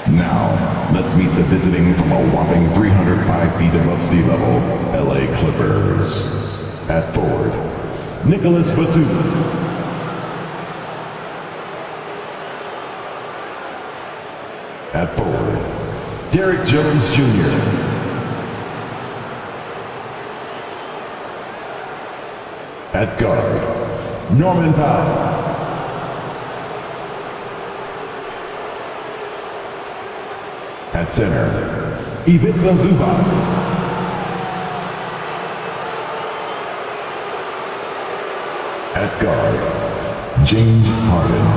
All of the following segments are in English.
Now, let's meet the visiting from a whopping 305 feet above sea level, LA Clippers. At forward, Nicholas Batum. At forward, Derek Jones Jr. At guard, Norman Powell. At center, Ivica Zubac. At guard, James Harden.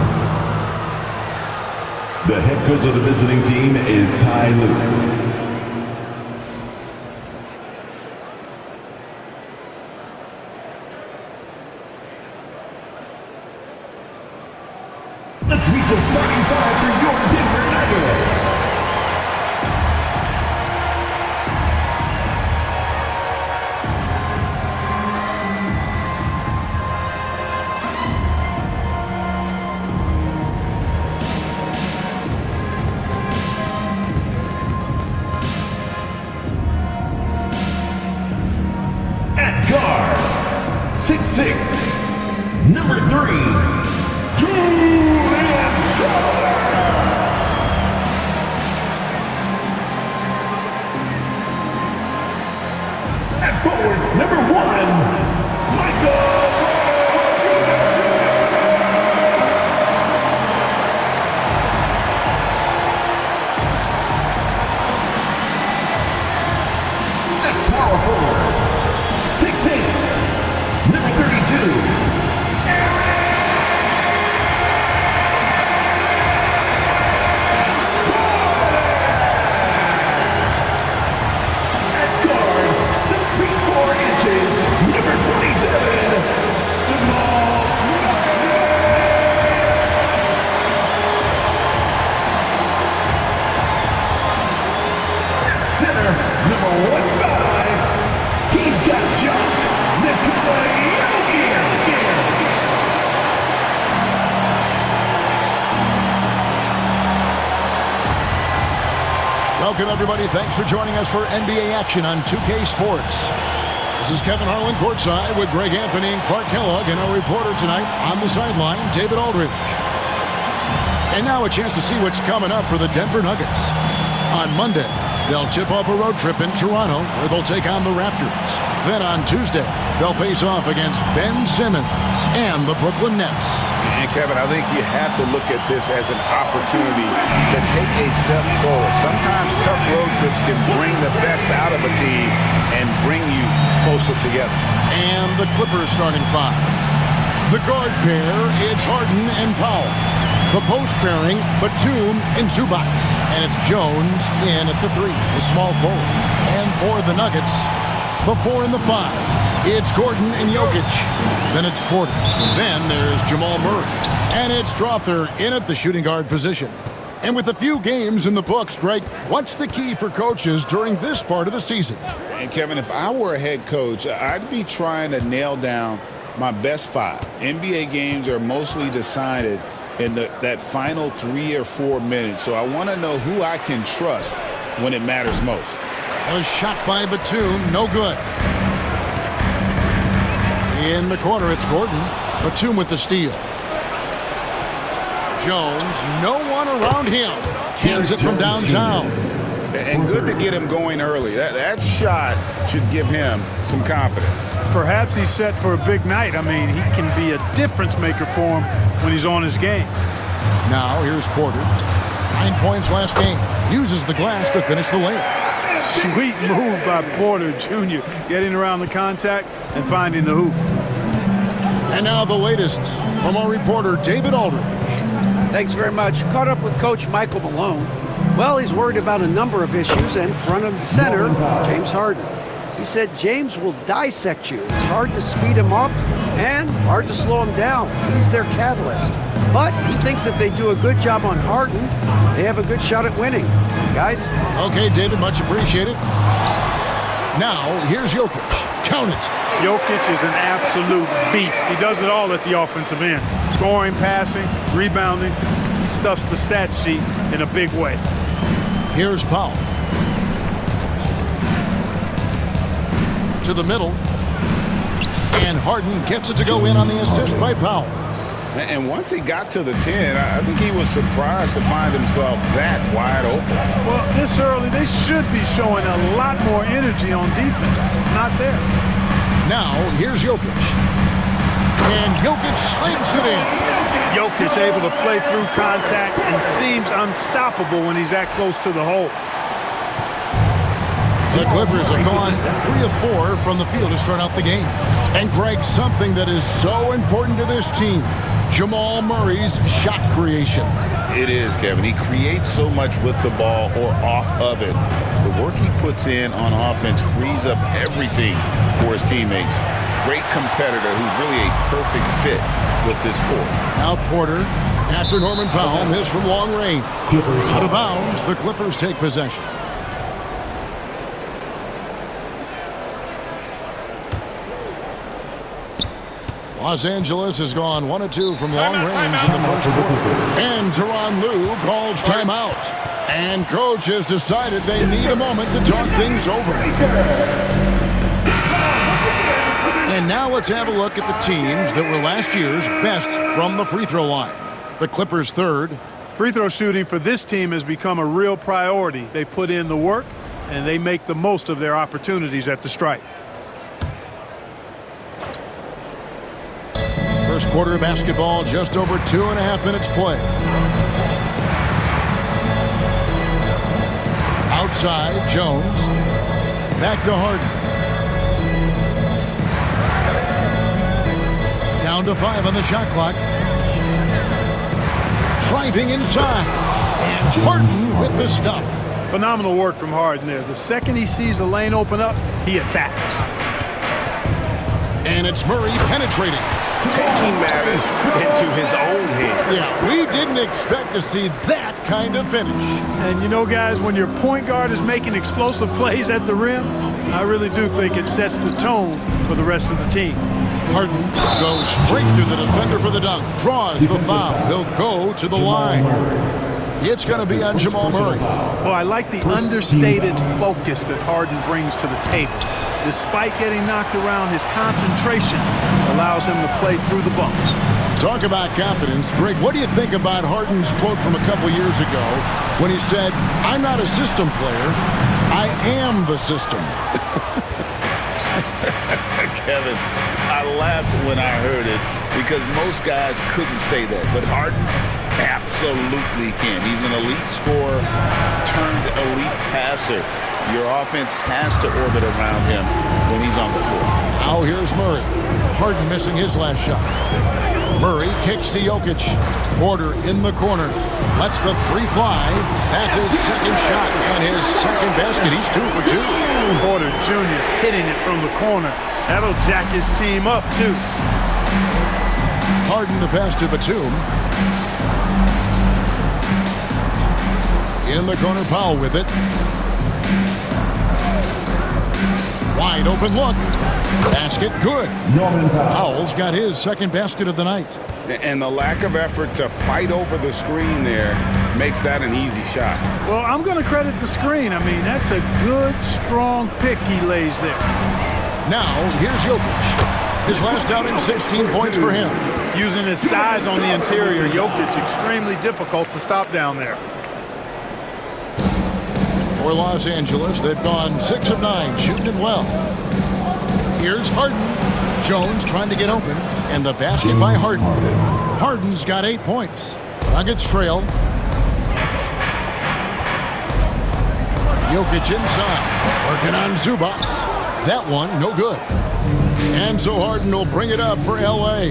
The head coach of the visiting team is Ty Lue. Let's meet the starting five for your Denver Nuggets. At guard, 6'6", number 3, Julian Schroeder. At forward, number 1, Michael. At power forward, 6'8", number 32, Welcome, everybody. Thanks for joining us for NBA action on 2K Sports. This is Kevin Harlan courtside with Greg Anthony and Clark Kellogg, and our reporter tonight on the sideline, David Aldridge. And now a chance to see what's coming up for the Denver Nuggets. On Monday, they'll tip off a road trip in Toronto, where they'll take on the Raptors. Then on Tuesday, they'll face off against Ben Simmons and the Brooklyn Nets. And Kevin, I think you have to look at this as an opportunity to take a step forward. Sometimes tough road trips can bring the best out of a team and bring you closer together. And the Clippers starting five. The guard pair, it's Harden and Powell. The post pairing, Batum and Zubac. And it's Jones in at the 3, the small forward. And for the Nuggets, the 4 and the 5. It's Gordon and Jokic. Then it's Porter. Then there's Jamal Murray. And it's Strother in at the shooting guard position. And with a few games in the books, Greg, what's the key for coaches during this part of the season? And Kevin, if I were a head coach, I'd be trying to nail down my best 5. NBA games are mostly decided in that final 3 or 4 minutes. So I want to know who I can trust when it matters most. A shot by Batum, no good. In the corner, it's Gordon. Batum with the steal. Jones, no one around him. Cans it from downtown. And good to get him going early. That shot should give him some confidence. Perhaps he's set for a big night. I mean, he can be a difference maker for him when he's on his game. Now, here's Porter. 9 points last game. Uses the glass to finish the layup. Sweet move by Porter Jr. Getting around the contact and finding the hoop. And now the latest from our reporter, David Aldridge. Thanks very much. Caught up with Coach Michael Malone. Well, he's worried about a number of issues, and front and center, James Harden. He said James will dissect you. It's hard to speed him up and hard to slow him down. He's their catalyst. But he thinks if they do a good job on Harden, they have a good shot at winning. Guys? Okay, David, much appreciated. Now, here's Jokic. Count it. Jokic is an absolute beast. He does it all at the offensive end. Scoring, passing, rebounding. He stuffs the stat sheet in a big way. Here's Powell. To the middle. And Harden gets it to go in on the assist by Powell. And once he got to the 10, I think he was surprised to find himself that wide open. Well, this early, they should be showing a lot more energy on defense. It's not there. Now, here's Jokic. And Jokic slings it in. Jokic able to play through contact and seems unstoppable when he's that close to the hole. The Clippers have gone 3 of 4 from the field to start out the game. And Greg, something that is so important to this team, Jamal Murray's shot creation. It is, Kevin. He creates so much with the ball or off of it. The work he puts in on offense frees up everything for his teammates. Great competitor who's really a perfect fit with this court. Now Porter, after Norman Powell missed from long range. Out of bounds, the Clippers take possession. Los Angeles has gone 1 of 2 from long range in the first quarter. And Tyronn Lue calls timeout. And coach has decided they need a moment to talk things over. And now let's have a look at the teams that were last year's best from the free throw line. The Clippers third. Free throw shooting for this team has become a real priority. They've put in the work, and they make the most of their opportunities at the stripe. First quarter of basketball, just over 2.5 minutes play. Outside, Jones. Back to Harden. Down to 5 on the shot clock. Driving inside. And Harden with the stuff. Phenomenal work from Harden there. The second he sees the lane open up, he attacks. And it's Murray penetrating. Taking matters into his own hands. Yeah, we didn't expect to see that kind of finish. And you know, guys, when your point guard is making explosive plays at the rim, I really do think it sets the tone for the rest of the team. Harden goes straight through the defender for the dunk. Draws the foul. He'll go to the line. It's going to be on Jamal Murray. Well, I like the understated focus that Harden brings to the table. Despite getting knocked around, his concentration allows him to play through the bumps. Talk about confidence. Greg, what do you think about Harden's quote from a couple years ago when he said, "I'm not a system player, I am the system"? Kevin, I laughed when I heard it because most guys couldn't say that, but Harden absolutely can. He's an elite scorer turned elite passer. Your offense has to orbit around him when he's on the floor. Now here's Murray. Harden missing his last shot. Murray kicks to Jokic. Porter in the corner. Lets the three fly. That's his second shot and his second basket. He's 2 for 2. Porter Jr. hitting it from the corner. That'll jack his team up, too. Harden the pass to Batum. In the corner, Powell with it. Wide open look. Basket good. Powell's got his second basket of the night. And the lack of effort to fight over the screen there makes that an easy shot. Well, I'm going to credit the screen. I mean, that's a good, strong pick he lays there. Now, here's Jokic. His last outing, 16 points for him. Using his size on the interior, Jokic extremely difficult to stop down there. For Los Angeles, they've gone 6 of 9, shooting it well. Here's Harden. Jones trying to get open, and the basket by Harden. Harden's got 8 points. Nuggets trail. Jokic inside, working on Zubac. That one, no good. And so Harden will bring it up for L.A.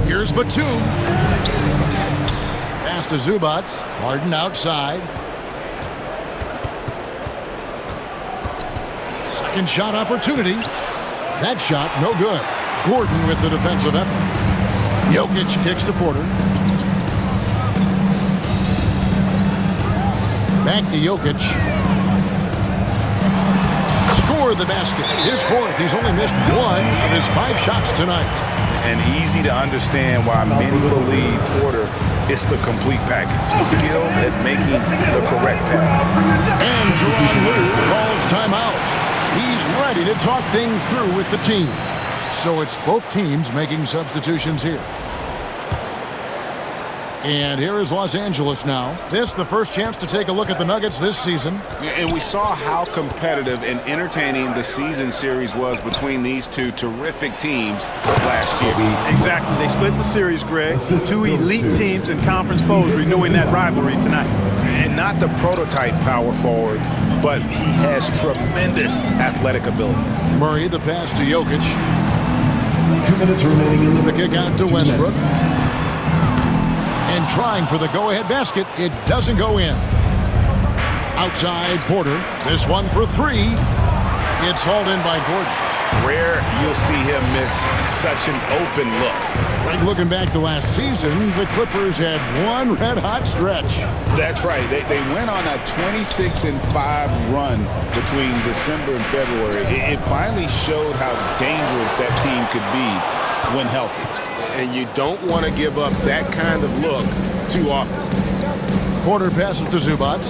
Here's Batum. Pass to Zubac. Harden outside. Second shot opportunity. That shot, no good. Gordon with the defensive effort. Jokic kicks to Porter. Back to Jokic. Score the basket. His fourth. He's only missed 1 of his 5 shots tonight. And easy to understand why many believe Porter It's the complete package. Skilled at making the correct pass. And Jerron Lou calls timeout. He's ready to talk things through with the team. So it's both teams making substitutions here. And here is Los Angeles now. This the first chance to take a look at the Nuggets this season. And we saw how competitive and entertaining the season series was between these two terrific teams last year. Exactly. They split the series, Greg. Two elite teams and conference foes renewing that rivalry tonight. And not the prototype power forward, but he has tremendous athletic ability. Murray, the pass to Jokic. 2 minutes remaining in The kick out to Westbrook. And trying for the go-ahead basket. It doesn't go in. Outside Porter. This one for three. It's hauled in by Gordon. Rare you'll see him miss such an open look. Right, looking back to last season, the Clippers had one red-hot stretch. That's right. They went on a 26-5 run between December and February. It finally showed how dangerous that team could be when healthy. And you don't want to give up that kind of look too often. Porter passes to Zubac.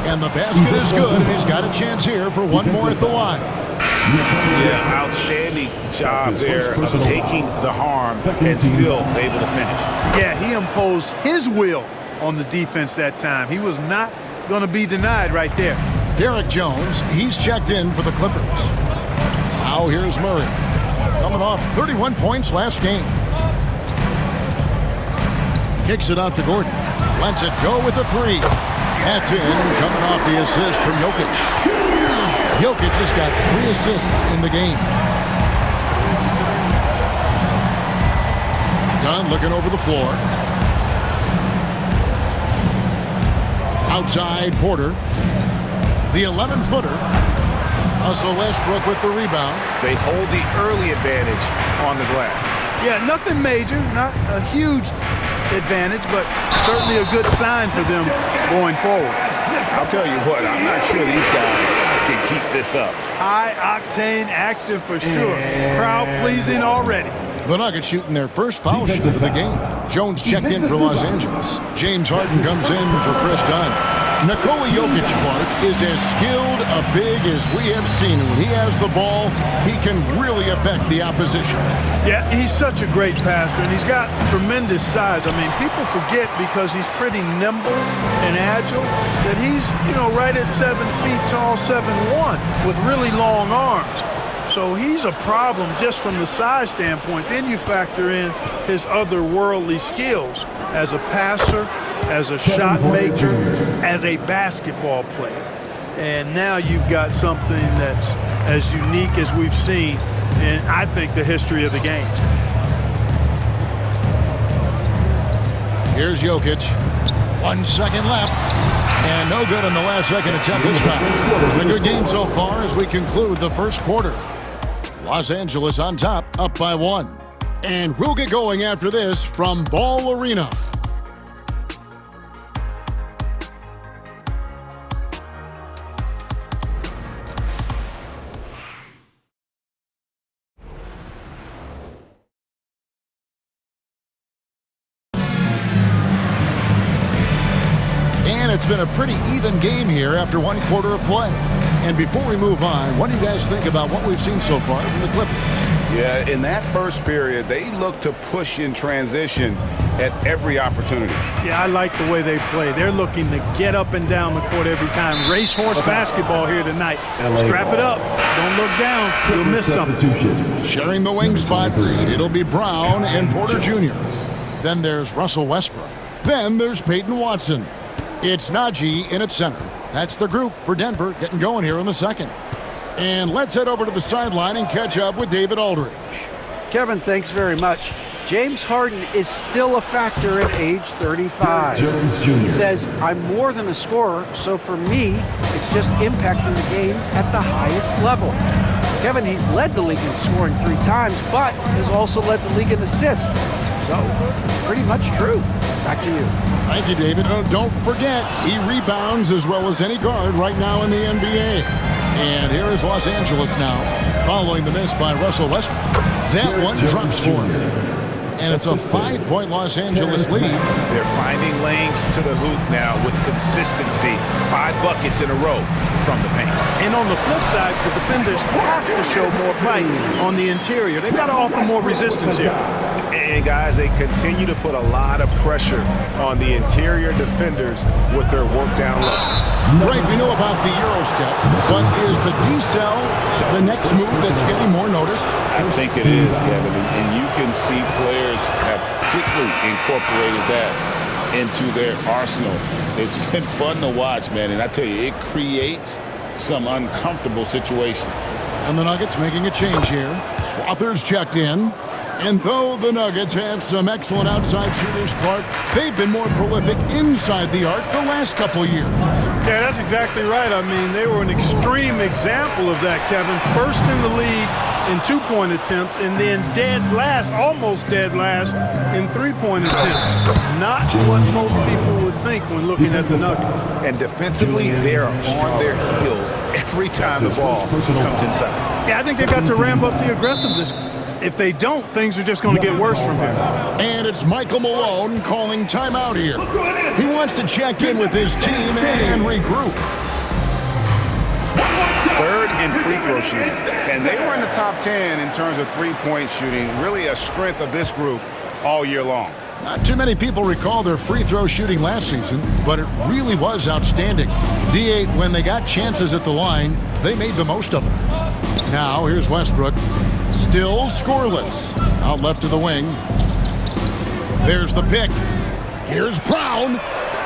And the basket is good. And he's got a chance here for one more at the line. Yeah, outstanding job there of taking the harm and still able to finish. Yeah, he imposed his will on the defense that time. He was not going to be denied right there. Derek Jones, he's checked in for the Clippers. Now here's Murray. Coming off 31 points last game. Kicks it out to Gordon. Lets it go with a three. That's in, coming off the assist from Jokic. Jokic just got 3 assists in the game. Dunn looking over the floor. Outside Porter. The 11-footer. Russell Westbrook with the rebound. They hold the early advantage on the glass. Yeah, nothing major, not a huge advantage, but certainly a good sign for them going forward. I'll tell you what, I'm not sure these guys can keep this up. High-octane action for sure. Crowd-pleasing already. The Nuggets shooting their first foul shot of the game. Jones checked in for Los Angeles. James Harden comes in for Chris Dunn. Nikola Jokic, Clark, is as skilled a big as we have seen. When he has the ball, he can really affect the opposition. Yeah, he's such a great passer, and he's got tremendous size. I mean, people forget because he's pretty nimble and agile that he's, right at 7 feet tall, 7'1", with really long arms. So he's a problem just from the size standpoint. Then you factor in his otherworldly skills as a passer, as a shot maker, as a basketball player. And now you've got something that's as unique as we've seen in, I think, the history of the game. Here's Jokic. 1 second left. And no good in the last second attempt this time. A good game so far as we conclude the first quarter. Los Angeles on top, up by 1. And we'll get going after this from Ball Arena. And it's been a pretty even game here after 1 quarter of play. And before we move on, what do you guys think about what we've seen so far from the Clippers? Yeah, in that first period, they looked to push in transition at every opportunity. Yeah, I like the way they play. They're looking to get up and down the court every time. Racehorse basketball here tonight. Strap it up. Don't look down. You'll miss something. Sharing the wing spots, it'll be Brown and Porter Jr. Then there's Russell Westbrook. Then there's Peyton Watson. It's Najee in at center. That's the group for Denver getting going here in the second. And let's head over to the sideline and catch up with David Aldridge. Kevin, thanks very much. James Harden is still a factor at age 35. He says, I'm more than a scorer, so for me, it's just impacting the game at the highest level. Kevin, he's led the league in scoring 3 times, but has also led the league in assists. So, pretty much true. Back to you. Thank you, David. Don't forget, he rebounds as well as any guard right now in the NBA. And here is Los Angeles now, following the miss by Russell Westbrook. That one drops for him. And it's a 5-point Los Angeles lead. They're finding lanes to the hoop now with consistency. 5 buckets in a row from the paint. And on the flip side, the defenders have to show more fight on the interior. They've got to offer more resistance here. And guys, they continue to put a lot of pressure on the interior defenders with their work down low. Right, we know about the Euro step, but is the D-cell the next move that's getting more notice? I think it is, Kevin, and you can see players have quickly incorporated that into their arsenal. It's been fun to watch, man, and I tell you, it creates some uncomfortable situations. And the Nuggets making a change here. Strother's checked in. And though the Nuggets have some excellent outside shooters, Clark, they've been more prolific inside the arc the last couple years. Yeah, that's exactly right. I mean, they were an extreme example of that, Kevin. First in the league in 2-point attempts, and then dead last, almost dead last, in 3-point attempts. Not what most people would think when looking at the Nuggets. And defensively, they are on their heels every time the ball comes inside. Yeah, I think they've got to ramp up the aggressiveness. If they don't, things are just going to get worse from here. And it's Michael Malone calling timeout here. He wants to check in with his team and regroup. Third in free throw shooting. And they were in the top 10 in terms of three-point shooting. Really a strength of this group all year long. Not too many people recall their free throw shooting last season, but it really was outstanding. D8, when they got chances at the line, they made the most of them. Now, here's Westbrook. Still scoreless. Out left of the wing. There's the pick. Here's Brown.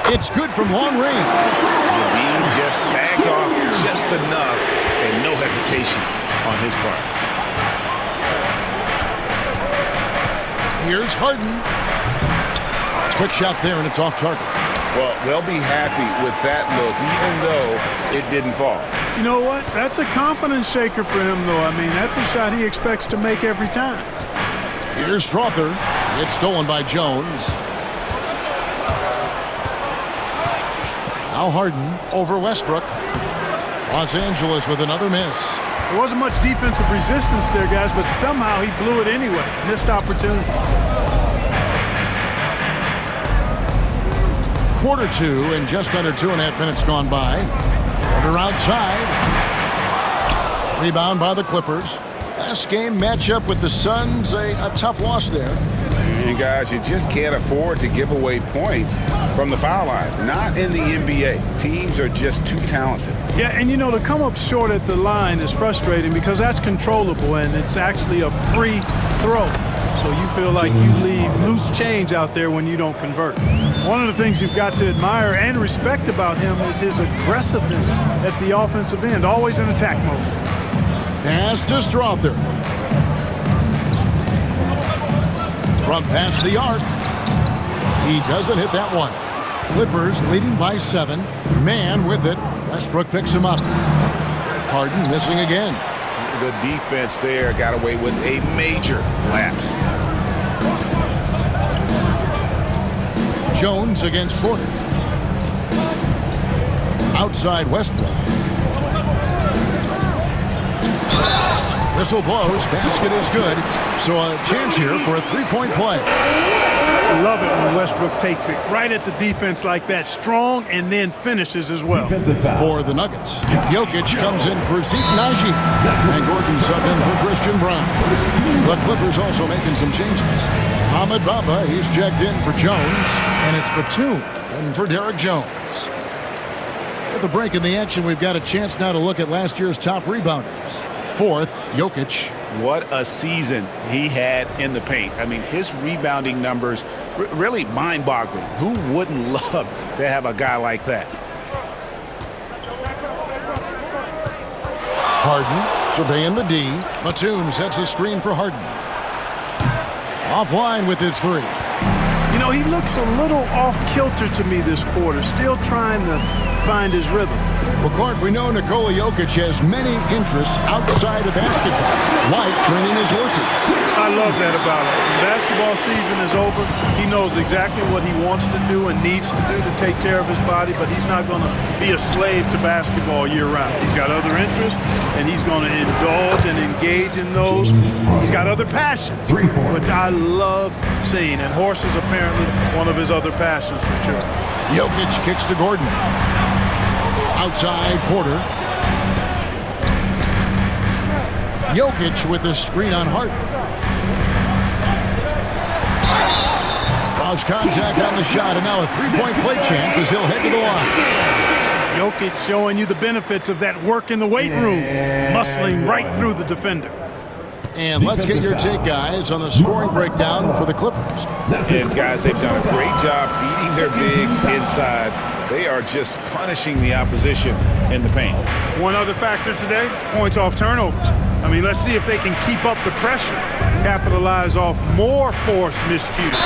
It's good from long range. Levine just sagged off just enough and no hesitation on his part. Here's Harden. Quick shot there, and it's off target. Well, they'll be happy with that look, even though it didn't fall. You know what? That's a confidence shaker for him, though. I mean, that's a shot he expects to make every time. Here's Strother. It's stolen by Jones. Now Harden over Westbrook. Los Angeles with another miss. There wasn't much defensive resistance there, guys, but somehow he blew it anyway. Missed opportunity. Quarter 2 and just under 2.5 minutes gone by. Porter outside. Rebound by the Clippers. Last game matchup with the Suns, a tough loss there. And guys, you just can't afford to give away points from the foul line. Not in the NBA. Teams are just too talented. Yeah, and you know, to come up short at the line is frustrating because that's controllable and it's actually a free throw. So you feel like you leave loose change out there when you don't convert. One of the things you've got to admire and respect about him is his aggressiveness at the offensive end, always in attack mode. Pass to Strother. From past the arc. He doesn't hit that one. Clippers leading by 7. Man with it. Westbrook picks him up. Harden missing again. The defense there got away with a major lapse. Jones against Porter. Outside Westbrook. Whistle blows. Basket is good. So a chance here for a 3-point play. I love it when Westbrook takes it right at the defense like that. Strong and then finishes as well. For the Nuggets, Jokic comes in for Zeke Naji. And Gordon subbed in for Christian Brown. The Clippers also making some changes. Ahmed Bamba, he's checked in for Jones. And it's Batum in for Derek Jones. At the break in the action, we've got a chance now to look at last year's top rebounders. 4th, Jokic. What a season he had in the paint. I mean, his rebounding numbers really mind-boggling. Who wouldn't love to have a guy like that? Harden surveying the D. Batum sets a screen for Harden. Offline with his 3. You know, he looks a little off-kilter to me this quarter, still trying to find his rhythm. Well, Clark, we know Nikola Jokic has many interests outside of basketball, like training his horses. I love that about it. When basketball season is over, he knows exactly what he wants to do and needs to do to take care of his body, but he's not going to be a slave to basketball year-round. He's got other interests, and he's going to indulge and engage in those. He's got other passions, which I love seeing, and horses apparently one of his other passions for sure. Jokic kicks to Gordon. Outside, Porter. Jokic with the screen on Harden. Draws contact on the shot, and now a three-point play chance as he'll head to the line. Jokic showing you the benefits of that work in the weight room, muscling right through the defender. And let's get your take, guys, on the scoring breakdown for the Clippers. And guys, they've done a great job feeding their bigs inside. They are just punishing the opposition in the paint. One other factor today, points off turnover. I mean, let's see if they can keep up the pressure, capitalize off more forced miscues.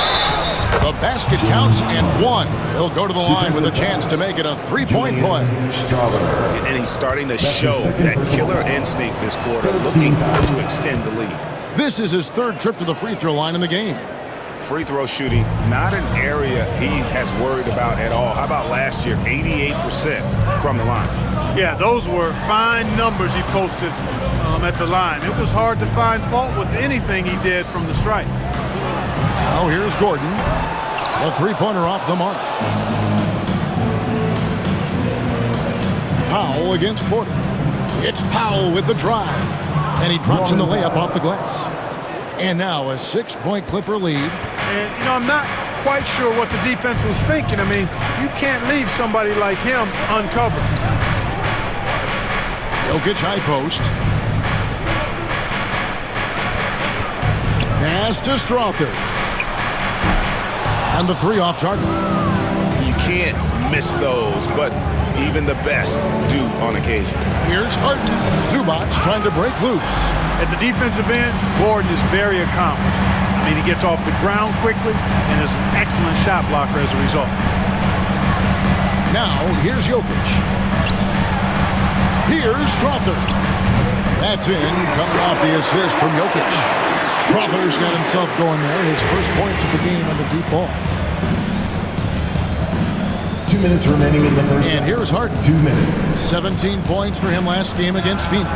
The basket counts and one. He'll go to the line with a chance to make it a three-point play. And he's starting to show that killer instinct this quarter, looking to extend the lead. This is his third trip to the free throw line in the game. Free throw shooting, not an area he has worried about at all. How about last year, 88% from the line? Yeah, those were fine numbers he posted at the line. It was hard to find fault with anything he did from the stripe. Now here's Gordon. A three-pointer off the mark. Powell against Porter. It's Powell with the drive. And he drops in the layup off the glass. And now a 6-point Clipper lead. And, I'm not quite sure what the defense was thinking. I mean, you can't leave somebody like him uncovered. Jokic high post. Pass to Strother. And the three off target. You can't miss those, but even the best do on occasion. Here's Harden. Zubac trying to break loose. At the defensive end, Gordon is very accomplished. I mean, he gets off the ground quickly and is an excellent shot blocker as a result. Now, here's Jokic. Here's Strother. That's in, coming off the assist from Jokic. Strother's got himself going there. His first points of the game on the deep ball. 2 minutes remaining in the first. And here's Harden. 2 minutes. 17 points for him last game against Phoenix.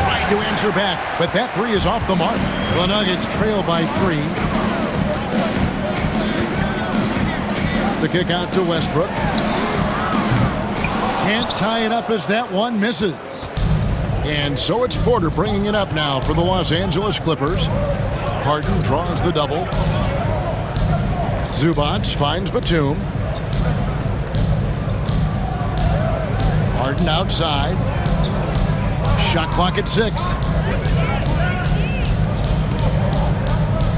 Trying to answer back, but that three is off the mark. The Nuggets trail by 3. The kick out to Westbrook. Can't tie it up as that one misses. And so it's Porter bringing it up now for the Los Angeles Clippers. Harden draws the double. Zubac finds Batum. Harden outside. Shot clock at 6.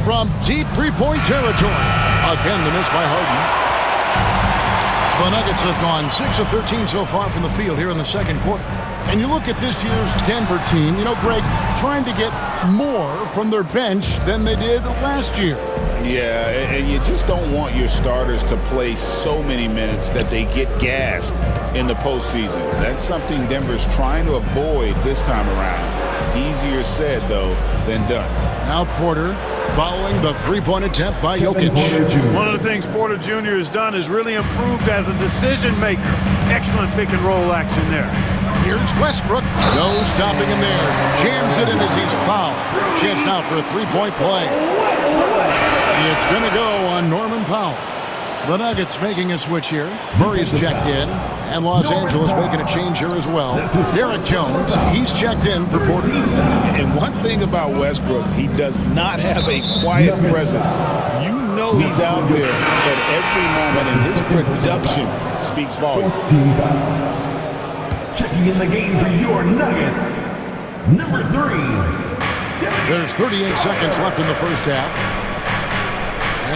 From deep three-point territory. Again, the miss by Harden. The Nuggets have gone 6 of 13 so far from the field here in the second quarter. And you look at this year's Denver team, Greg, trying to get more from their bench than they did last year. Yeah, and you just don't want your starters to play so many minutes that they get gassed in the postseason. That's something Denver's trying to avoid this time around. Easier said, though, than done. Now Porter following the three-point attempt by Jokic. One of the things Porter Jr. has done is really improved as a decision maker. Excellent pick-and-roll action there. Here's Westbrook. No stopping him there. Jams it in as he's fouled. Chance now for a three-point play. It's going to go on Norman Powell. The Nuggets making a switch here. Murray's checked in. And Los Angeles making a change here as well. Derek Jones, he's checked in for Porter. And one thing about Westbrook, he does not have a quiet presence. You know he's out there at every moment, and his production speaks volumes. Checking in the game for your Nuggets, number 3. There's 38 seconds left in the first half.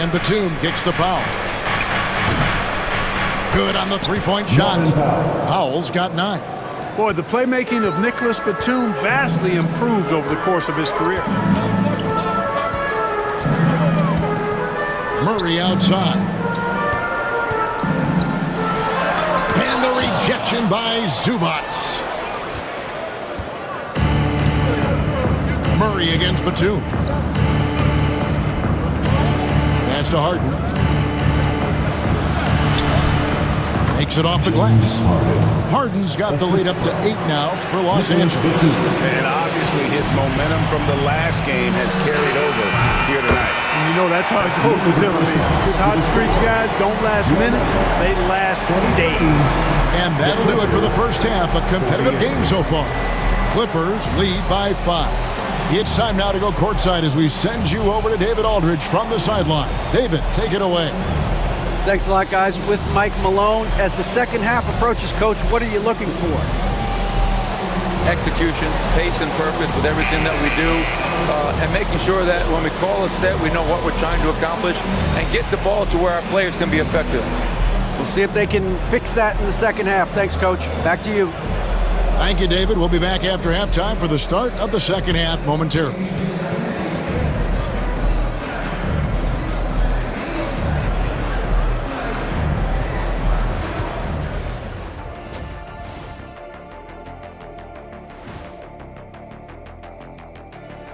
And Batum kicks to Powell. Good on the three-point shot. Powell's got 9. Boy, the playmaking of Nicholas Batum vastly improved over the course of his career. Murray outside. And the rejection Deflection by Zubac. Murray against Batum. Pass to Harden. Takes it off the glass. Harden's got the lead up to 8 now for Los Angeles. And obviously his momentum from the last game has carried over here tonight. And you know that's how it goes with him. I mean, his hot streaks, guys, don't last minutes. They last days. And that'll do it for the first half. A competitive game so far. Clippers lead by 5. It's time now to go courtside as we send you over to David Aldridge from the sideline. David, take it away. Thanks a lot, guys. With Mike Malone, as the second half approaches, Coach, what are you looking for? Execution, pace, and purpose with everything that we do, and making sure that when we call a set, we know what we're trying to accomplish and get the ball to where our players can be effective. We'll see if they can fix that in the second half. Thanks, Coach. Back to you. Thank you, David. We'll be back after halftime for the start of the second half momentarily.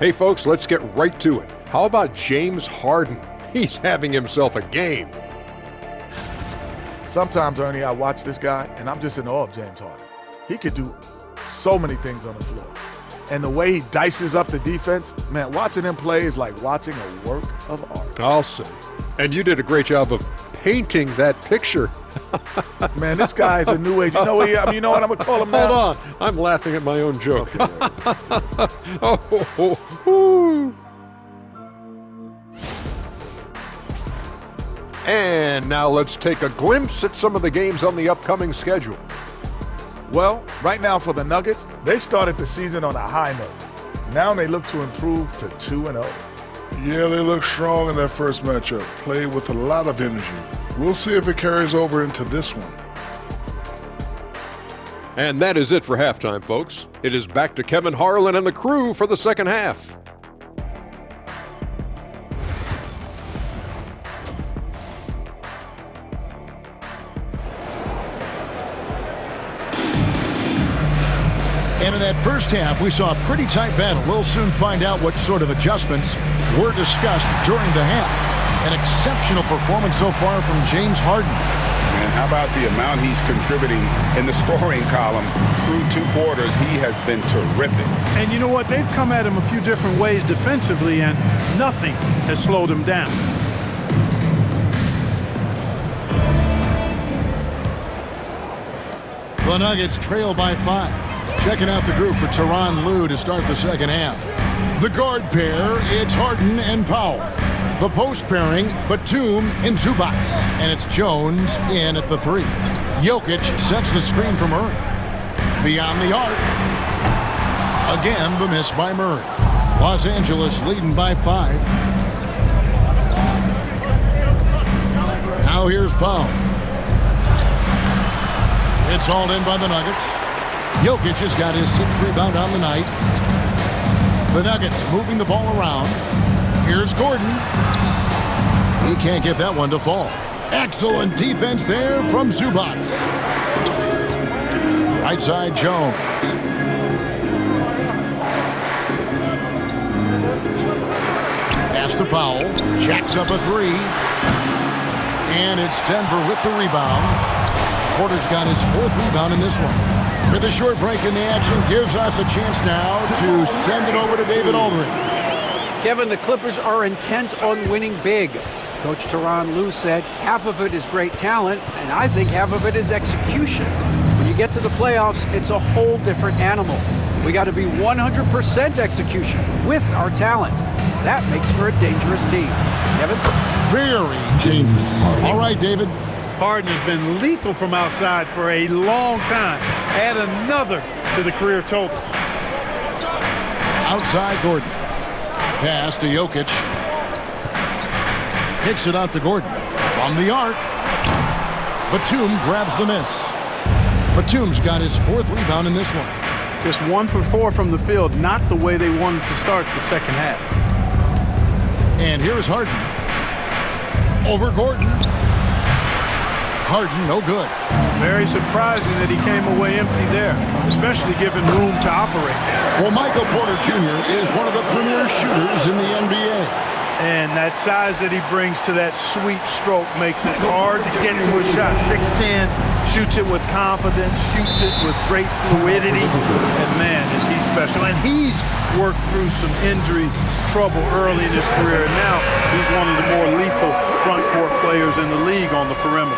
Hey folks, let's get right to it. How about James Harden? He's having himself a game. Sometimes, Ernie, I watch this guy, and I'm just in awe of James Harden. He could do so many things on the floor. And the way he dices up the defense, man, watching him play is like watching a work of art. I'll say. And you did a great job of painting that picture. Man, this guy is a new age. You know what I'm going to call him now? Hold on. I'm laughing at my own joke. Okay. And now let's take a glimpse at some of the games on the upcoming schedule. Well, right now for the Nuggets, they started the season on a high note. Now they look to improve to 2-0. Yeah, they look strong in their first matchup, played with a lot of energy. We'll see if it carries over into this one. And that is it for halftime, folks. It is back to Kevin Harlan and the crew for the second half. And in that first half, we saw a pretty tight battle. We'll soon find out what sort of adjustments were discussed during the half. An exceptional performance so far from James Harden. And how about the amount he's contributing in the scoring column through 2 quarters? He has been terrific. And you know what? They've come at him a few different ways defensively, and nothing has slowed him down. The Nuggets trail by 5. Checking out the group for Tyronn Lue to start the second half. The guard pair, it's Harden and Powell. The post pairing, Batum and Zubac. And it's Jones in at the 3. Jokic sets the screen for Murray. Beyond the arc. Again, the miss by Murray. Los Angeles leading by 5. Now here's Powell. It's hauled in by the Nuggets. Jokic has got his 6th rebound on the night. The Nuggets moving the ball around. Here's Gordon. He can't get that one to fall. Excellent defense there from Zubac. Right side, Jones. Pass to Powell. Jacks up a 3. And it's Denver with the rebound. Porter's got his 4th rebound in this one. With a short break in the action, gives us a chance now to send it over to David Aldridge. Kevin, the Clippers are intent on winning big. Coach Tyronn Lue said half of it is great talent, and I think half of it is execution. When you get to the playoffs, it's a whole different animal. We got to be 100% execution with our talent. That makes for a dangerous team. Kevin? Very dangerous. All right, David. Harden has been lethal from outside for a long time. Add another to the career totals. Outside Gordon. Pass to Jokic. Kicks it out to Gordon. From the arc. Batum grabs the miss. Batum's got his 4th rebound in this one. Just 1 for 4 from the field. Not the way they wanted to start the second half. And here's Harden. Over Gordon. Harden, no good. Very surprising that he came away empty there, especially given room to operate. Well, Michael Porter Jr. is one of the premier shooters in the NBA. And that size that he brings to that sweet stroke makes it hard to get to a shot. 6'10", shoots it with confidence, shoots it with great fluidity. And man, is he special. And he's worked through some injury trouble early in his career. And now he's one of the more lethal front court players in the league on the perimeter.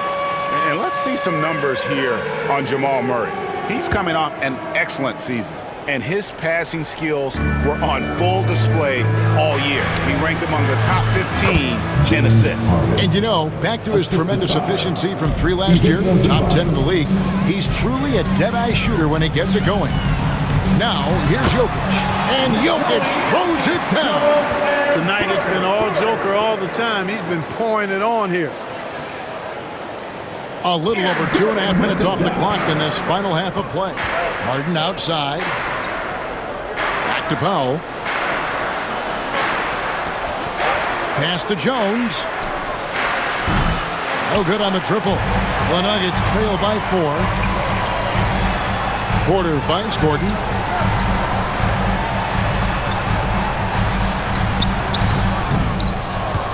And let's see some numbers here on Jamal Murray. He's coming off an excellent season, and his passing skills were on full display all year. He ranked among the top 15 in assists. And you know, back to his tremendous efficiency from 3 last year, top 10 in the league, he's truly a dead-eye shooter when he gets it going. Now, here's Jokic, and Jokic throws it down. Tonight it's been all Joker all the time. He's been pouring it on here. A little over 2.5 minutes off the clock in this final half of play. Harden outside. Back to Powell. Pass to Jones. No good on the triple. The Nuggets trail by 4. Porter finds Gordon.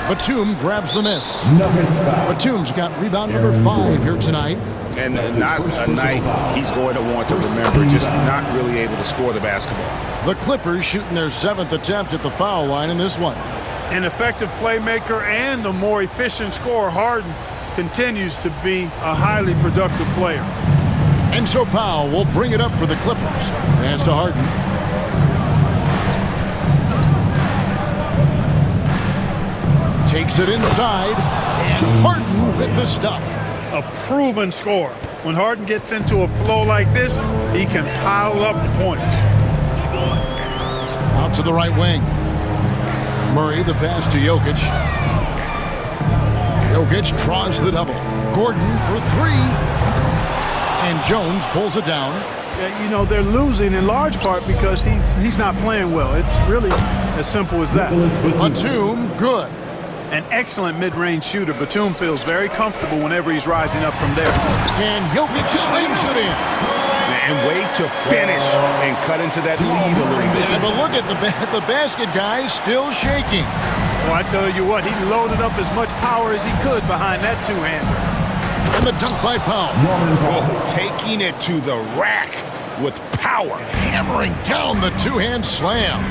Batum grabs the miss. Batum's got rebound number 5 here tonight. And not a night he's going to want to remember, just not really able to score the basketball. The Clippers shooting their 7th attempt at the foul line in this one. An effective playmaker and a more efficient scorer, Harden continues to be a highly productive player. And so Powell will bring it up for the Clippers. Pass to Harden. Takes it inside, and Harden with the stuff. A proven scorer. When Harden gets into a flow like this, he can pile up the points. Out to the right wing. Murray, the pass to Jokic. Jokic draws the double. Gordon for 3. And Jones pulls it down. Yeah, you know, they're losing in large part because he's not playing well. It's really as simple as that. Batum, good. An excellent mid-range shooter. Batum feels very comfortable whenever he's rising up from there. And Jokic slams it in. And way to finish and cut into that lead a little bit. Yeah, but look at the basket guy still shaking. Well, I tell you what, he loaded up as much power as he could behind that two-hander. And the dunk by Powell. Oh, taking it to the rack with power. Hammering down the two-hand slam.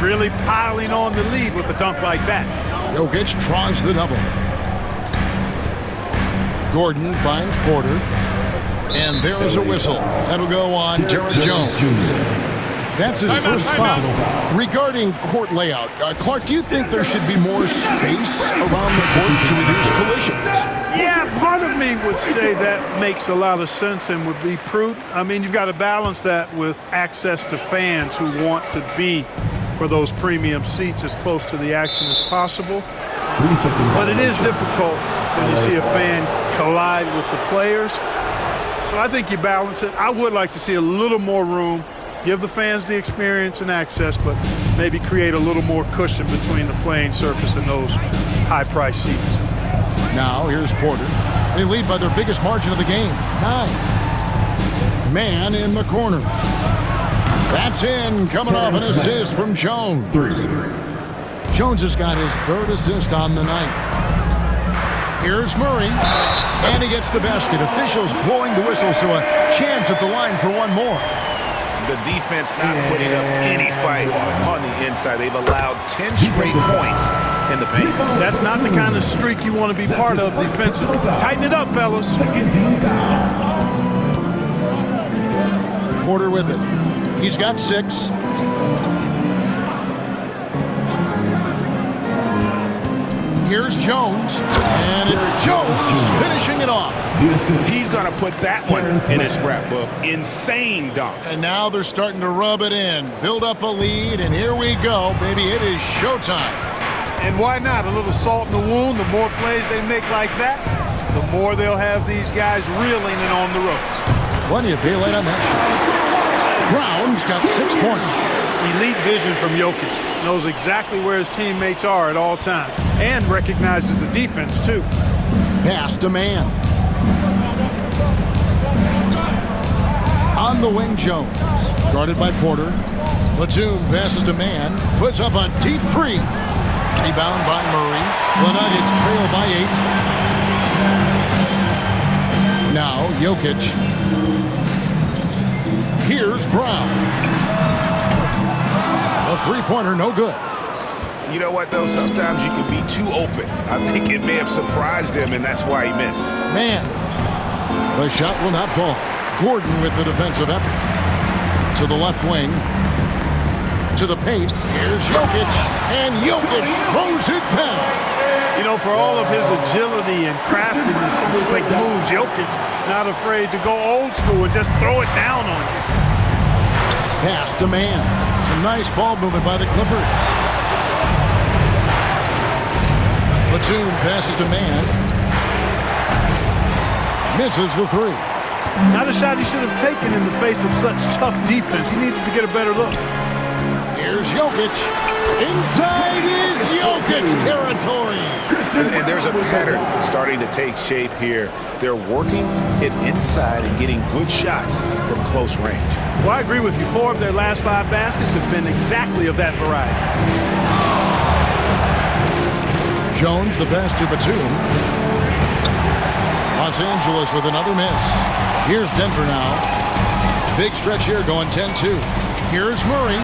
Really piling on the lead with a dunk like that. Jokic draws the double. Gordon finds Porter. And there is a whistle. That'll go on Derek Jones. That's his first foul. Regarding court layout, Clark, do you think there should be more space around the court to reduce collisions? Yeah, part of me would say that makes a lot of sense and would be prudent. I mean, you've got to balance that with access to fans who want to be for those premium seats as close to the action as possible. But it is difficult when you see a fan collide with the players. So I think you balance it. I would like to see a little more room, give the fans the experience and access, but maybe create a little more cushion between the playing surface and those high-priced seats. Now here's Porter. They lead by their biggest margin of the game, 9. Man in the corner. That's in, coming off an assist from Jones. 3. Jones has got his 3rd assist on the night. Here's Murray, and he gets the basket. Officials blowing the whistle, so a chance at the line for one more. The defense not putting up any fight on the inside. They've allowed 10 straight points in the paint. That's not the kind of streak you want to be part of defensively. Tighten it up, fellas. Porter with it. He's got 6. Here's Jones, and it's Jones finishing it off. He's going to put that one in his scrapbook. Insane dunk. And now they're starting to rub it in, build up a lead, and here we go, baby. It is showtime. And why not? A little salt in the wound. The more plays they make like that, the more they'll have these guys reeling and on the ropes. Plenty of daylight on that shot. Brown's got 6 points. Elite vision from Jokic. Knows exactly where his teammates are at all times. And recognizes the defense, too. Pass to man. On the wing, Jones. Guarded by Porter. Batum passes to Man. Puts up a deep three. Rebound by Murray. The Nuggets trail by 8. Now, Jokic. Here's Brown. A three-pointer, no good. You know what, though? Sometimes you can be too open. I think it may have surprised him, and that's why he missed. Man. The shot will not fall. Gordon with the defensive effort. To the left wing. To the paint. Here's Jokic. And Jokic throws it down. You know, for all of his agility and craftiness and slick moves, Jokic not afraid to go old school and just throw it down on you. Pass to Man. Some nice ball movement by the Clippers. Batum passes to Man. Misses the three. Not a shot he should have taken in the face of such tough defense. He needed to get a better look. Here's Jokic. Inside is Jokic territory. And there's a pattern starting to take shape here. They're working it inside and getting good shots from close range. Well, I agree with you. 4 of their last 5 baskets have been exactly of that variety. Jones, the pass to Batum. Los Angeles with another miss. Here's Denver now. Big stretch here going 10-2. Here's Murray.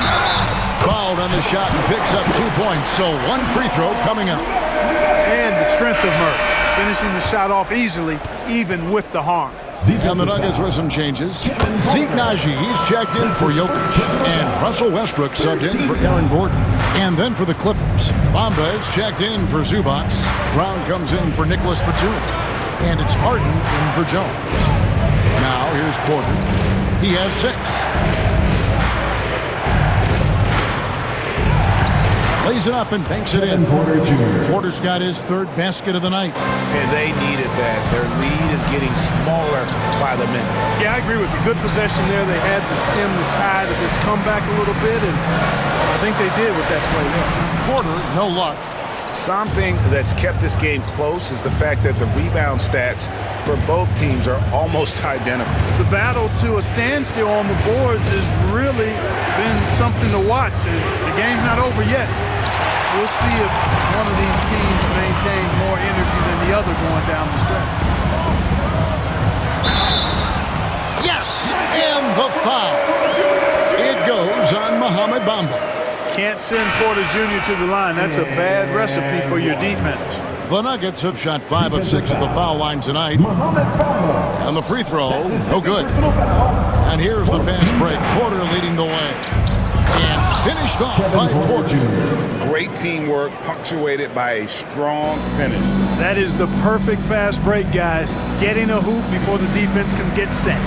Fouled on the shot and picks up 2 points. So 1 free throw coming up. And the strength of Murray. Finishing the shot off easily, even with the harm. And the Nuggets with some changes. Zeke Naji, he's checked in for Jokic. And Russell Westbrook subbed in for Aaron Gordon. And then for the Clippers, Bamba is checked in for Zubac. Brown comes in for Nicholas Batum. And it's Harden in for Jones. Now here's Porter. He has 6. Lays it up and banks it in. Porter's got his 3rd basket of the night. And they needed that. Their lead is getting smaller by the minute. Yeah, I agree with you. Good possession there. They had to stem the tide of this comeback a little bit, and I think they did with that play there. Porter, no luck. Something that's kept this game close is the fact that the rebound stats for both teams are almost identical. The battle to a standstill on the boards has really been something to watch. The game's not over yet. We'll see if one of these teams maintains more energy than the other going down the stretch. Yes, and the foul. It goes on Mohamed Bamba. Can't send Porter Jr. to the line. That's a bad recipe for your defense. The Nuggets have shot 5 of 6 at the foul line tonight. And the free throw, no good. And here's the fast break. Porter leading the way. And finished off by Porter. Great teamwork punctuated by a strong finish. That is the perfect fast break, guys. Getting a hoop before the defense can get set.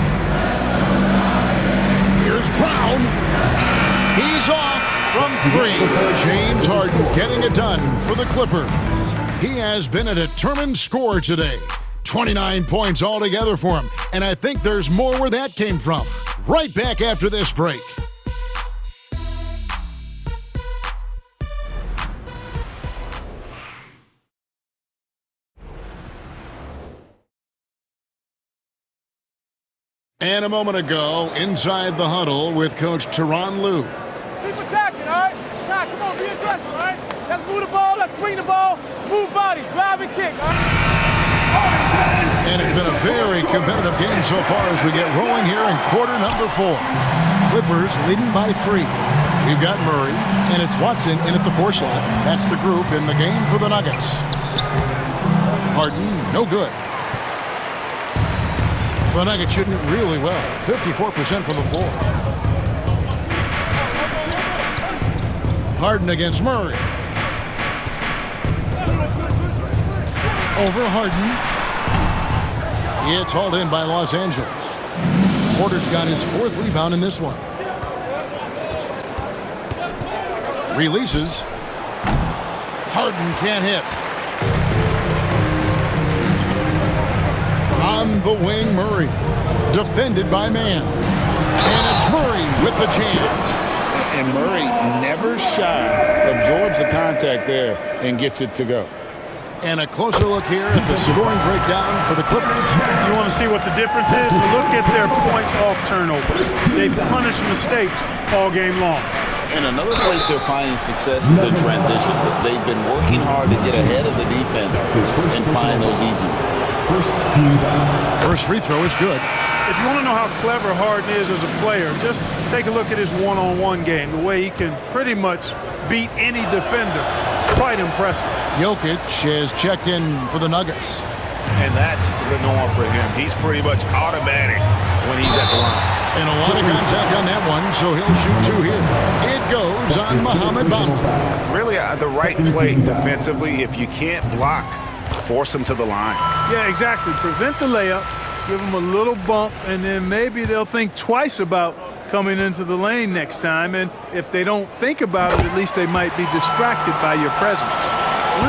Here's Brown. He's off from 3. James Harden getting it done for the Clippers. He has been a determined scorer today. 29 points altogether for him. And I think there's more where that came from. Right back after this break. And a moment ago, inside the huddle with Coach Tyronn Lue. Keep attacking, all right? Now, come on, be aggressive, all right? Let's move the ball, let's swing the ball, move body, drive and kick, all right? And it's been a very competitive game so far as we get rolling here in quarter number 4. Clippers leading by 3. We've got Murray, and it's Watson in at the 4 slot. That's the group in the game for the Nuggets. Harden, no good. The Nuggets shooting it really well. 54% from the floor. Harden against Murray. Over Harden. It's hauled in by Los Angeles. Porter's got his 4th rebound in this one. Releases. Harden can't hit. On the wing, Murray. Defended by Man. And it's Murray with the jam. And Murray never shy, absorbs the contact there and gets it to go. And a closer look here at the scoring breakdown for the Clippers. You want to see what the difference is? Look at their points off turnovers. They've punished mistakes all game long. And another place they're finding success is in transition. They've been working hard to get ahead of the defense and find those easy ones. First free throw is good. If you want to know how clever Harden is as a player, just take a look at his one-on-one game, the way he can pretty much beat any defender. Quite impressive. Jokic has checked in for the Nuggets. And that's the norm for him. He's pretty much automatic when he's at the line. And a lot of contact on that one, so he'll shoot 2 here. It goes on Mohamed Bamba. Really, the right play defensively. If you can't block, force him to the line. Yeah, exactly. Prevent the layup, give him a little bump, and then maybe they'll think twice about coming into the lane next time. And if they don't think about it, at least they might be distracted by your presence.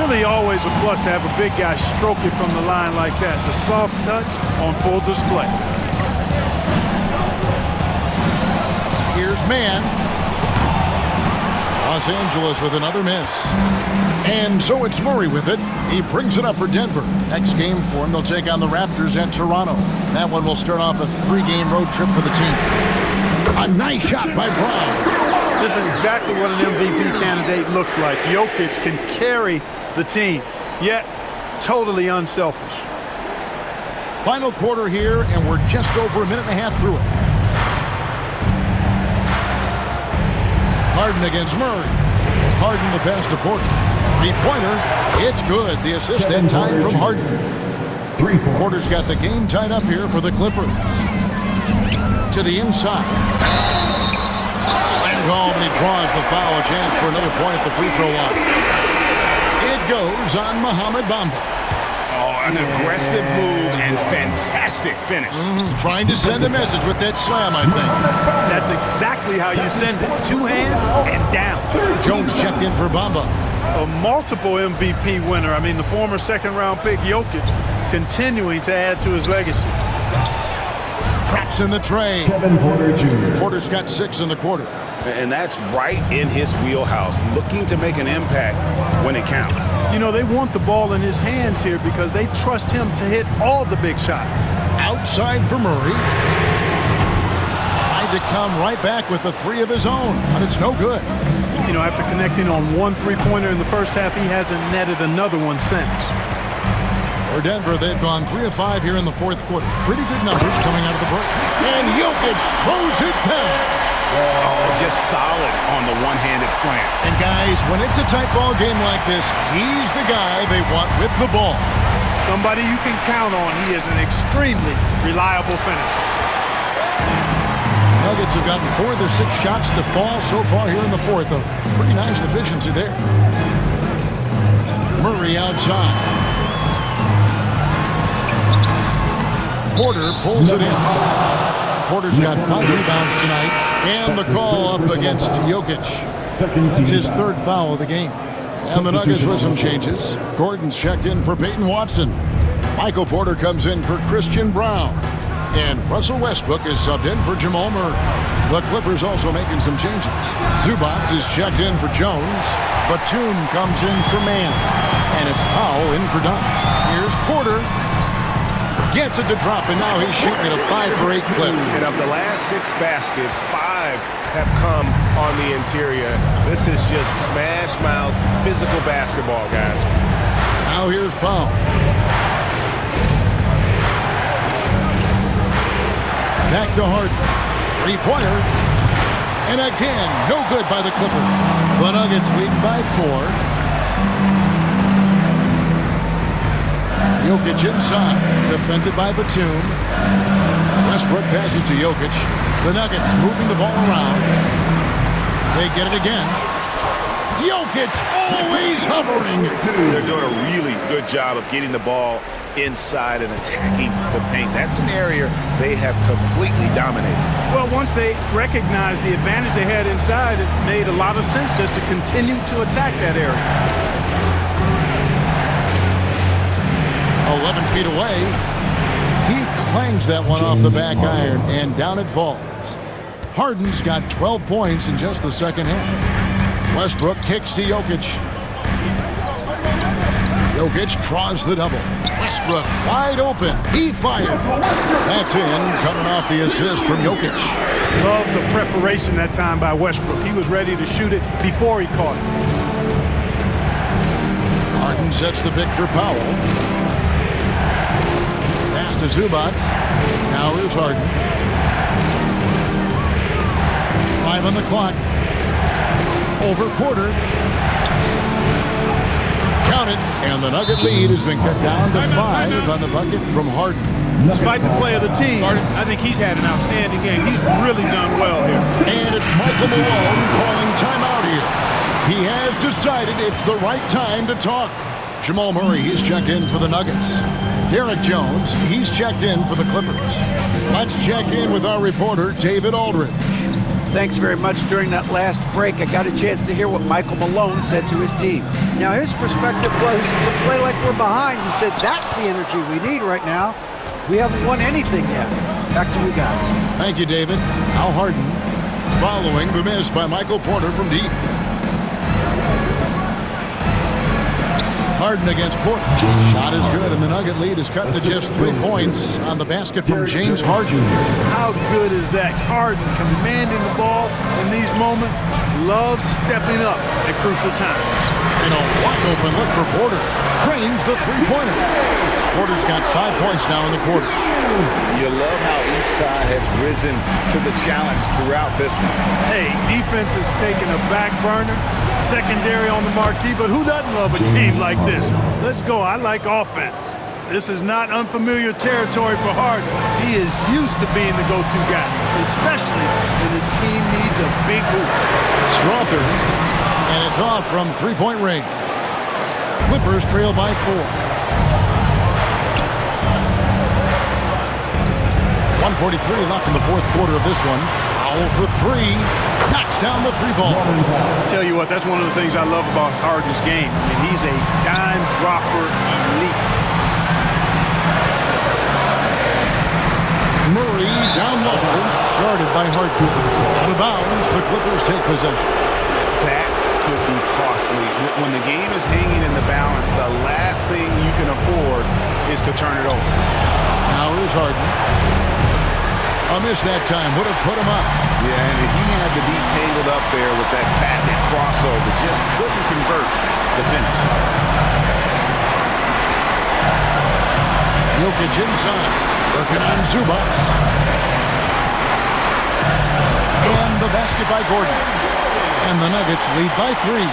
Really always a plus to have a big guy stroke it from the line like that. The soft touch on full display. Here's man. Los Angeles with another miss. And so it's Murray with it. He brings it up for Denver. Next game for him, they'll take on the Raptors at Toronto. That one will start off a 3-game road trip for the team. A nice shot by Brown. This is exactly what an MVP candidate looks like. Jokic can carry the team, yet totally unselfish. Final quarter here, and we're just over a minute and a half through it. Harden against Murray. Harden the pass to Porter. 3-pointer. It's good. The assist that time from Harden. Porter's got the game tied up here for the Clippers. To the inside. Slammed home, and he draws the foul. A chance for another point at the free throw line. It goes on Mohamed Bamba. Oh, an aggressive move and fantastic finish. Trying to send a message with that slam, I think. That's exactly how you send it. 2 hands and down. Jones checked in for Bamba. A multiple MVP winner. I mean, the former second-round pick Jokic continuing to add to his legacy. Traps in the tray. Kevin Porter Jr. Porter's got 6 in the quarter. And that's right in his wheelhouse, looking to make an impact when it counts. You know, they want the ball in his hands here because they trust him to hit all the big shots. Outside for Murray. Tried to come right back with the 3 of his own, but it's no good. You know, after connecting on 1 3-pointer in the first half, he hasn't netted another one since. For Denver, they've gone 3 of 5 here in the fourth quarter. Pretty good numbers coming out of the break. And Jokic throws it down. Oh, just solid on the one-handed slam. And guys, when it's a tight ball game like this, he's the guy they want with the ball. Somebody you can count on. He is an extremely reliable finisher. Nuggets have gotten 4 of their 6 shots to fall so far here in the fourth. A pretty nice efficiency there. Murray outside. Porter pulls it in. Porter's got 5 rebounds tonight. And the call up against Jokic. It's his 3rd foul of the game. And the Nuggets with some changes. Gordon's checked in for Peyton Watson. Michael Porter comes in for Christian Brown. And Russell Westbrook is subbed in for Jamal Murray. The Clippers also making some changes. Zubac is checked in for Jones. Batum comes in for Mann. And it's Powell in for Dunn. Here's Porter. Gets it to drop, and now he's shooting at a 5-for-8 clip. And of the last 6 baskets, 5 have come on the interior. This is just smash-mouth physical basketball, guys. Now here's Powell. Back to Harden. 3-pointer. And again, no good by the Clippers. The Nuggets lead by 4. Jokic inside, defended by Batum. Westbrook passes to Jokic. The Nuggets moving the ball around. They get it again. Jokic always hovering. They're doing a really good job of getting the ball inside and attacking the paint. That's an area they have completely dominated. Well, once they recognized the advantage they had inside, it made a lot of sense just to continue to attack that area. 11 feet away. He clangs that one off the back iron, and down it falls. Harden's got 12 points in just the second half. Westbrook kicks to Jokic. Jokic Jokic draws the double. Westbrook wide open. He fires. That's in, coming off the assist from Jokic. Love the preparation that time by Westbrook. He was ready to shoot it before he caught it. Harden sets the pick for Powell. Pass to Zubac. Now here's Harden. 5 on the clock. Over Porter. Count it, and the Nugget lead has been cut down to 5 on the bucket from Harden. Despite the play of the team, I think he's had an outstanding game. He's really done well here. And it's Michael Malone calling timeout here. He has decided it's the right time to talk. Jamal Murray, he's checked in for the Nuggets. Derek Jones, he's checked in for the Clippers. Let's check in with our reporter, David Aldridge. Thanks very much. During that last break, I got a chance to hear what Michael Malone said to his team. Now, his perspective was to play like we're behind. He said that's the energy we need right now. We haven't won anything yet. Back to you guys. Thank you, David. Al Harden following the miss by Michael Porter from deep. Harden against Porter. Shot is good, and the Nugget lead is cut to just 3 points on the basket from James Harden. How good is that? Harden commanding the ball in these moments. Loves stepping up at crucial times. And a wide open look for Porter. Drains the three-pointer. Porter's got 5 points now in the quarter. You love how each side has risen to the challenge throughout this one. Hey, defense is taking a back burner. Secondary on the marquee, but who doesn't love a game like this? Let's go. I like offense. This is not unfamiliar territory for Harden. He is used to being the go-to guy, especially when his team needs a big hoop. Strother, and it's off from three-point range. Clippers trail by 4. 1:43 left in the fourth quarter of this one. Powell for 3. Knocks down the 3-ball. Tell you what, that's one of the things I love about Harden's game. I mean, he's a dime dropper elite. Murray down low, guarded by Harden. Out of bounds, the Clippers take possession. That could be costly. When the game is hanging in the balance, the last thing you can afford is to turn it over. Now here's Harden. A miss that time would have put him up. Yeah, and he had to be tangled up there with that patented crossover. Just couldn't convert the finish. Jokic inside. Working on Zubac. And the basket by Gordon. And the Nuggets lead by 3.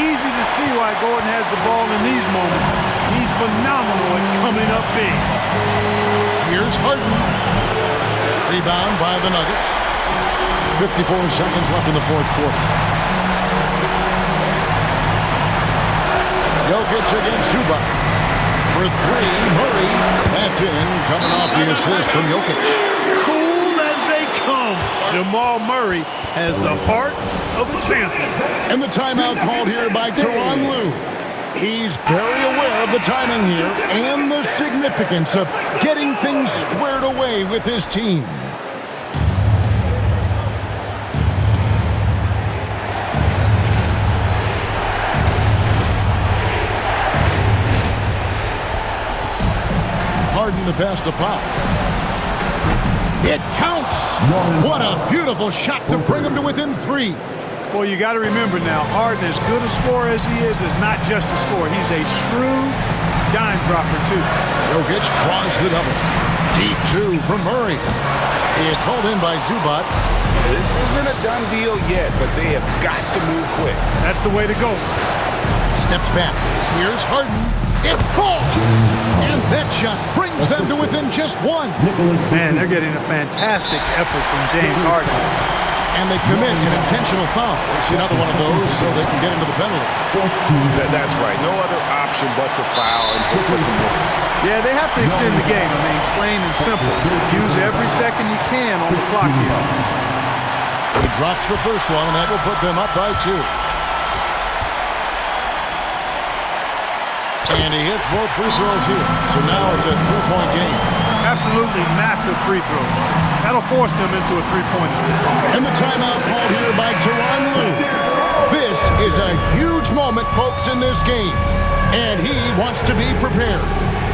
Easy to see why Gordon has the ball in these moments. He's phenomenal at coming up big. Here's Harden. Rebound by the Nuggets. 54 seconds left in the fourth quarter. Jokic against Zubac. For 3, Murray. That's in, coming off the assist from Jokic. Cool as they come. Jamal Murray has the heart of a champion. And the timeout called here by Tyronn Lue. He's very aware of the timing here and the significance of getting things squared away with his team. Harden the pass to Powell. It counts! What a beautiful shot to bring him to within 3. Boy, you got to remember now, Harden, as good a scorer as he is not just a scorer. He's a shrewd dime dropper, too. Jokic draws the double. Deep 2 from Murray. It's hauled in by Zubac. This isn't a done deal yet, but they have got to move quick. That's the way to go. Steps back. Here's Harden. It falls! And that shot brings them to within just 1. Man, they're getting a fantastic effort from James Harden. And they commit an intentional foul. It's another one of those so they can get into the penalty. That's right. No other option but to foul and hope for some misses. Yeah, they have to extend the game. I mean, plain and simple. Use every second you can on the clock here. He drops the first one, and that will put them up by 2. And he hits both free throws here. So now it's a 3-point game. Absolutely massive free throw. That'll force them into a 3-point attempt. And the timeout called here by Tyronn Lue. This is a huge moment, folks, in this game. And he wants chance to be prepared.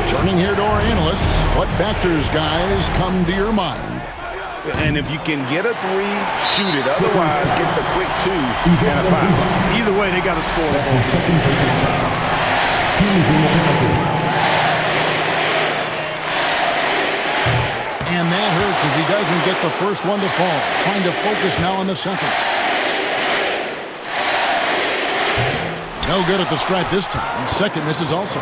Turning here to our analysts, what factors, guys, come to your mind? And if you can get a 3, shoot it. Otherwise, get the quick 2 and a 5. Either way, they got to score. That's his second personal foul. Teams in the penalty. And that hurts as he doesn't get the first one to fall. Trying to focus now on the second. No good at the stripe this time. Second misses also.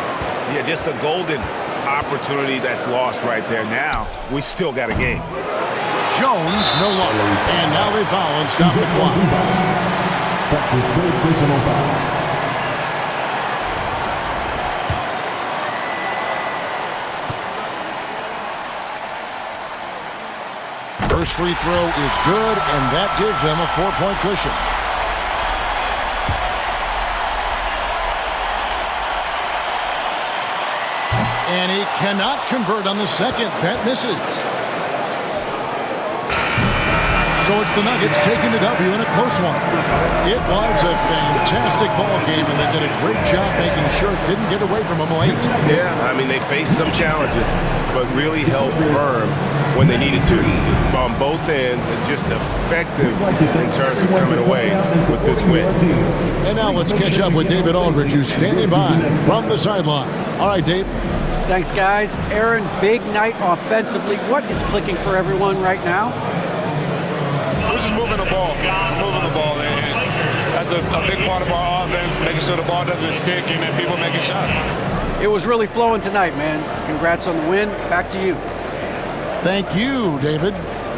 Yeah, just a golden opportunity that's lost right there. Now, we still got a game. Jones no longer. And now they foul and stop the clock. That's his third personal foul. First free throw is good, and that gives them a 4-point cushion. And he cannot convert on the second. That misses. So it's the Nuggets taking the W in a close one. It was a fantastic ball game, and they did a great job making sure it didn't get away from them late. Yeah, I mean, they faced some challenges, but really held firm when they needed to on both ends, and just effective in terms of coming away with this win. And now let's catch up with David Aldridge, who's standing by from the sideline. All right, Dave. Thanks, guys. Aaron, big night offensively. What is clicking for everyone right now? We're just moving the ball. We're moving the ball. And that's a big part of our offense, making sure the ball doesn't stick and then people making shots. It was really flowing tonight, man. Congrats on the win. Back to you. Thank you, David.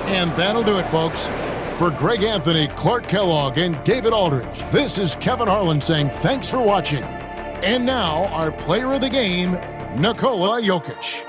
And that'll do it, folks. For Greg Anthony, Clark Kellogg, and David Aldridge, this is Kevin Harlan saying thanks for watching. And now, our player of the game, Nikola Jokic.